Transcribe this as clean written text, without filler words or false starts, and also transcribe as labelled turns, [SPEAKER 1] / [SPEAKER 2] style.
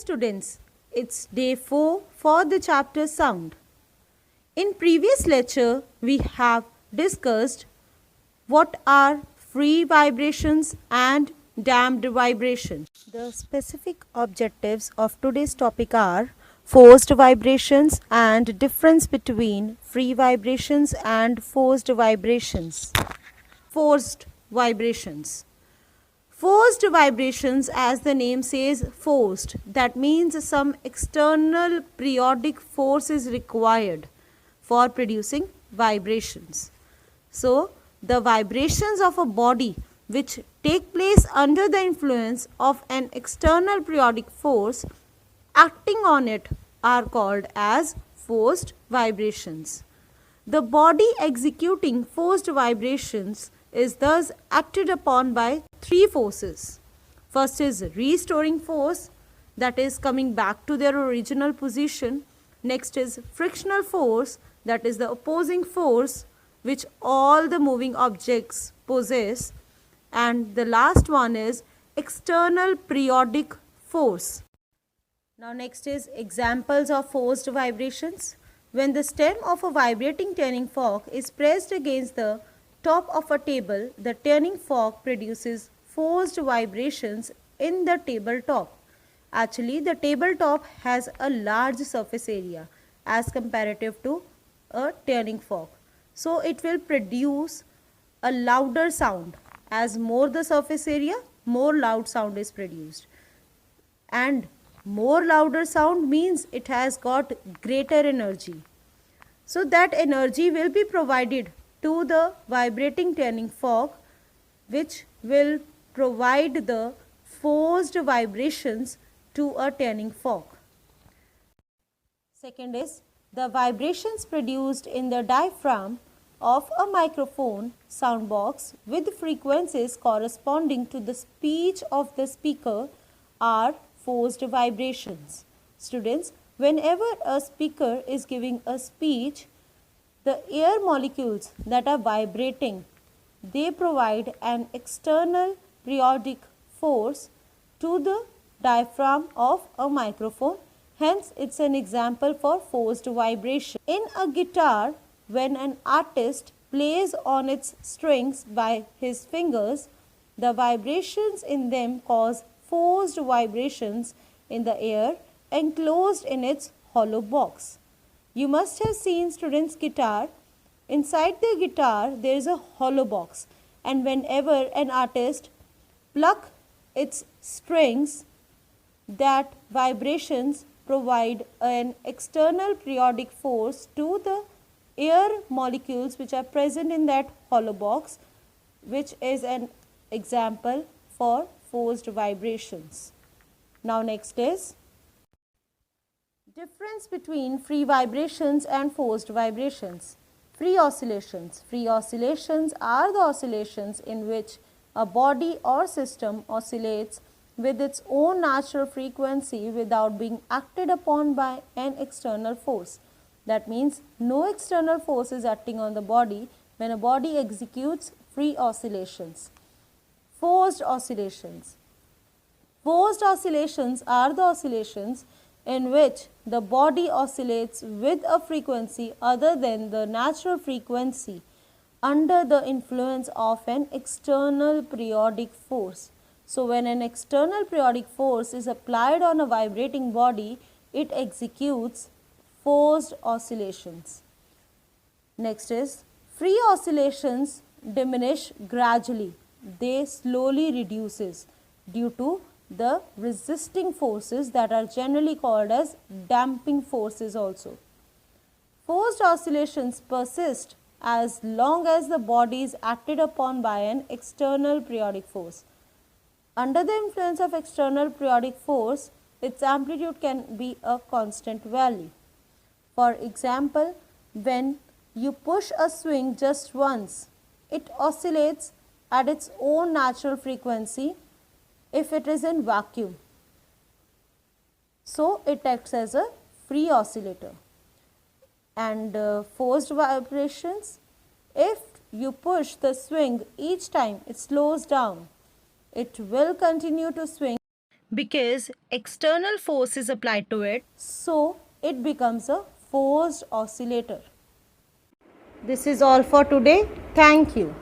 [SPEAKER 1] students, it's day 4 for the chapter Sound. In previous lecture, we have discussed what are free vibrations and damped vibrations. The specific objectives of today's topic are forced vibrations and difference between free vibrations and forced vibrations. Forced vibrations. Forced vibrations, as the name says, forced. That means some external periodic force is required for producing vibrations. So, the vibrations of a body which take place under the influence of an external periodic force acting on it are called as forced vibrations. The body executing forced vibrations is thus acted upon by three forces. First is restoring force, that is coming back to their original position. Next is frictional force, that is the opposing force which all the moving objects possess. And the last one is external periodic force. Now next is examples of forced vibrations. When the stem of a vibrating tuning fork is pressed against the top of a table, the tuning fork produces forced vibrations in the tabletop. Actually, the tabletop has a large surface area as comparative to a tuning fork. So, it will produce a louder sound. As more the surface area, more loud sound is produced. And more louder sound means it has got greater energy. So, that energy will be provided to the vibrating tuning fork, which will provide the forced vibrations to a tuning fork. Second is the vibrations produced in the diaphragm of a microphone sound box with frequencies corresponding to the speech of the speaker are forced vibrations. Students, whenever a speaker is giving a speech, the air molecules that are vibrating, they provide an external periodic force to the diaphragm of a microphone. Hence, it's an example for forced vibration. In a guitar, when an artist plays on its strings by his fingers, the vibrations in them cause forced vibrations in the air enclosed in its hollow box. You must have seen students' guitar. Inside the guitar there is a hollow box, and whenever an artist pluck its strings, that vibrations provide an external periodic force to the air molecules which are present in that hollow box, which is an example for forced vibrations. Now next is difference between free vibrations and forced vibrations. Free oscillations. Free oscillations are the oscillations in which a body or system oscillates with its own natural frequency without being acted upon by an external force. That means no external force is acting on the body when a body executes free oscillations. Forced oscillations. Forced oscillations are the oscillations in which the body oscillates with a frequency other than the natural frequency under the influence of an external periodic force. So, when an external periodic force is applied on a vibrating body, it executes forced oscillations. Next is free oscillations diminish gradually. They slowly reduces due to the resisting forces that are generally called as damping forces also. Forced oscillations persist as long as the body is acted upon by an external periodic force. Under the influence of external periodic force, its amplitude can be a constant value. For example, when you push a swing just once, it oscillates at its own natural frequency if it is in vacuum. So, it acts as a free oscillator. And forced vibrations, if you push the swing each time it slows down, it will continue to swing because external force is applied to it, so it becomes a forced oscillator. This is all for today. Thank you.